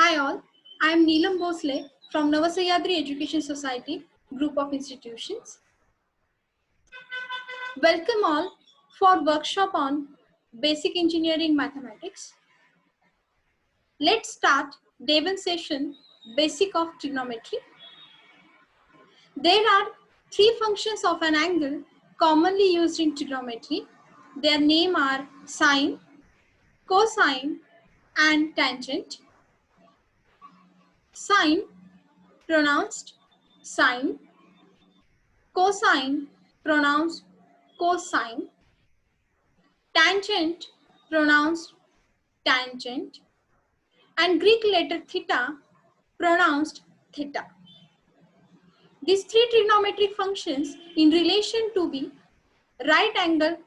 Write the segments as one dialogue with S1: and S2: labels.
S1: Hi all, I am Neelam Bhosle from Navasahyadri Education Society group of institutions. Welcome all for workshop on Basic Engineering Mathematics. Let's start day 1 session Basic of Trigonometry. There are three functions of an angle commonly used in trigonometry. Their name are sine, cosine and tangent. Sine pronounced sine, cosine pronounced cosine, tangent pronounced tangent, and Greek letter theta pronounced theta. These three trigonometric functions in relation to the right angle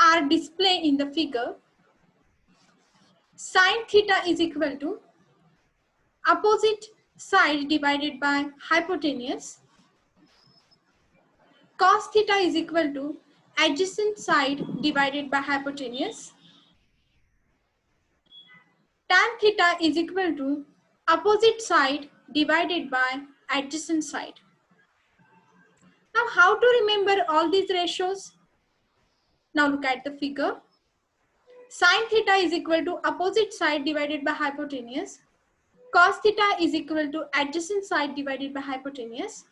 S1: are displayed in the figure. Sine theta is equal to opposite side divided by hypotenuse. Cos theta is equal to adjacent side divided by hypotenuse. Tan theta is equal to opposite side divided by adjacent side. Now, how to remember all these ratios? Now look at the figure. Sin theta is equal to opposite side divided by hypotenuse. Cos theta is equal to adjacent side divided by hypotenuse.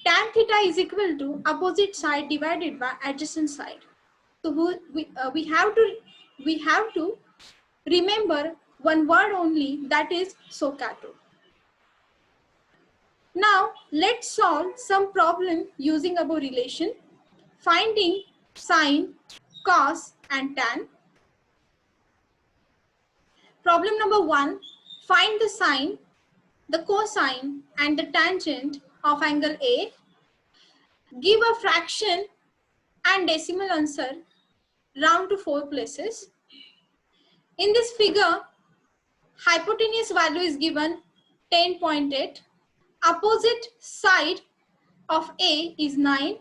S1: Tan theta is equal to opposite side divided by adjacent side. So we have to remember one word only, that is SOHCAHTOO. Now let's solve some problem using above relation, finding sine, cos and tan. Problem number 1, find the sine, the cosine and the tangent of angle A. Give a fraction and decimal answer, round to 4 places. In this figure, hypotenuse value is given 10.8. Opposite side of A is 9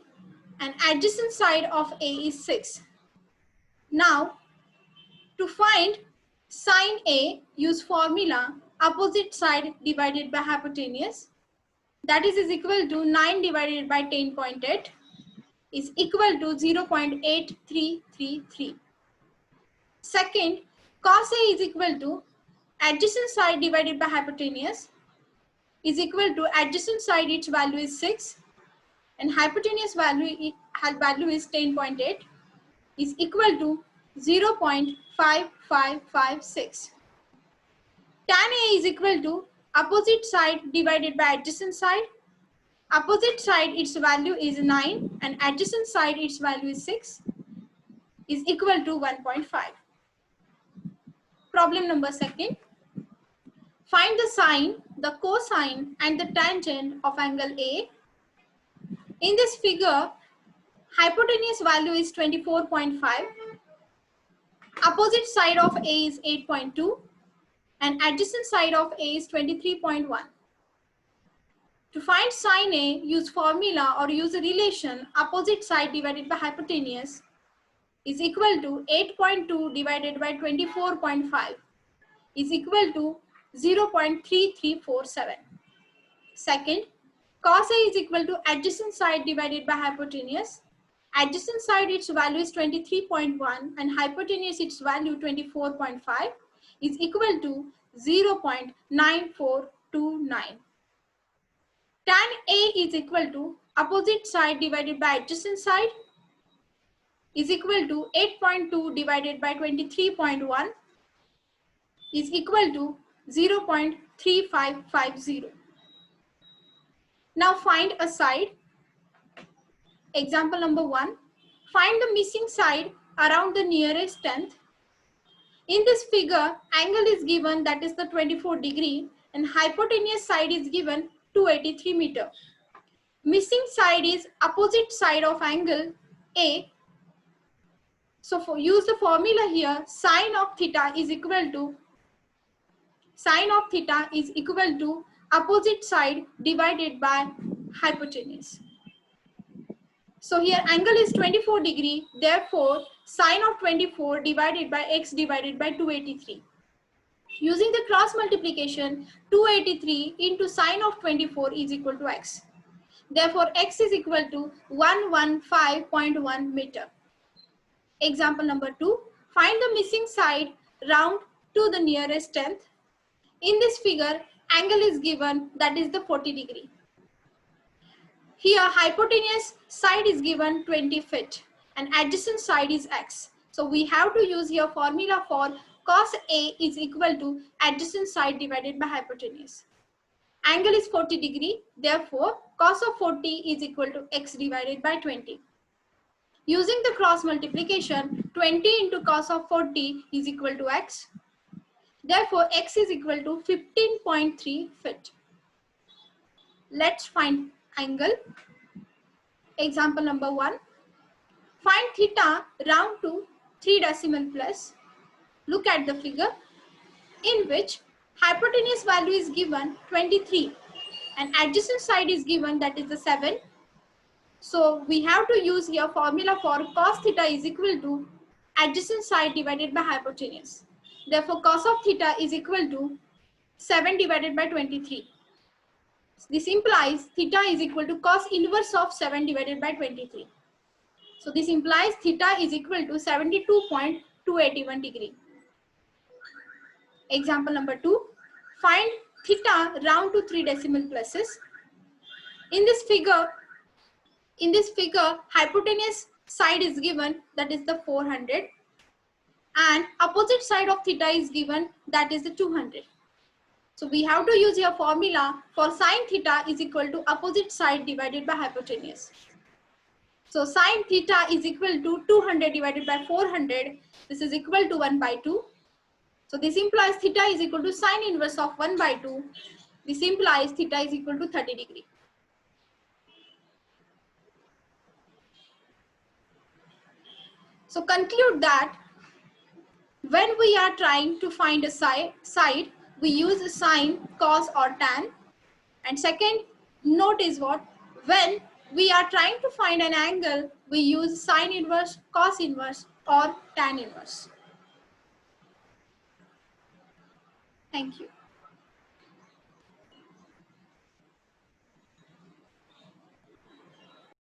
S1: and adjacent side of A is 6. Now, to find sine A, use formula opposite side divided by hypotenuse. That is equal to 9 divided by 10.8 is equal to 0.8333. Second, cos A is equal to adjacent side divided by hypotenuse is equal to adjacent side, its value is 6 and hypotenuse value is 10.8 is equal to 0.5556. Tan A is equal to opposite side divided by adjacent side. Opposite side, its value is 9 and adjacent side, its value is 6 is equal to 1.5. Problem number 2. Find the sine, the cosine and the tangent of angle A. In this figure, hypotenuse value is 24.5. Opposite side of A is 8.2 and adjacent side of A is 23.1. To find sine A, use formula or use a relation opposite side divided by hypotenuse is equal to 8.2 divided by 24.5 is equal to 0.3347. Second, cos A is equal to adjacent side divided by hypotenuse. Adjacent side, its value is 23.1 and hypotenuse, its value 24.5 is equal to 0.9429. Tan A is equal to opposite side divided by adjacent side is equal to 8.2 divided by 23.1 is equal to 0.3550. Now find a side. Example number 1. Find the missing side around the nearest tenth. In this figure, angle is given, that is the 24 degree, and hypotenuse side is given 283 meter. Missing side is opposite side of angle A. So use the formula here, sine of theta is equal to opposite side divided by hypotenuse. So here angle is 24 degree, therefore sine of 24 divided by x divided by 283. Using the cross multiplication, 283 into sine of 24 is equal to x. Therefore, x is equal to 115.1 meter. Example number 2. Find the missing side, round to the nearest tenth. In this figure, angle is given, that is the 40 degree. Here, hypotenuse side is given 20 feet and adjacent side is x. So we have to use here formula for cos A is equal to adjacent side divided by hypotenuse. Angle is 40 degree, therefore cos of 40 is equal to x divided by 20. Using the cross multiplication, 20 into cos of 40 is equal to x. Therefore, x is equal to 15.3 feet. Let's find angle. Example number 1. Find theta round to 3 decimal plus. Look at the figure in which hypotenuse value is given 23 and adjacent side is given, that is the 7. So we have to use here formula for cos theta is equal to adjacent side divided by hypotenuse. Therefore, cos of theta is equal to 7 divided by 23. This implies theta is equal to cos inverse of 7 divided by 23. So this implies theta is equal to 72.281 degree. Example number 2. Find theta round to 3 decimal places. In this figure, hypotenuse side is given, that is the 400, and opposite side of theta is given, that is the 200. So we have to use your formula for sine theta is equal to opposite side divided by hypotenuse. So sine theta is equal to 200 divided by 400. This is equal to 1 by 2. So this implies theta is equal to sine inverse of 1 by 2. This implies theta is equal to 30 degree. So conclude that when we are trying to find a side, we use sine, cos or tan. And second note is what? When we are trying to find an angle, we use sine inverse, cos inverse or tan inverse. Thank you.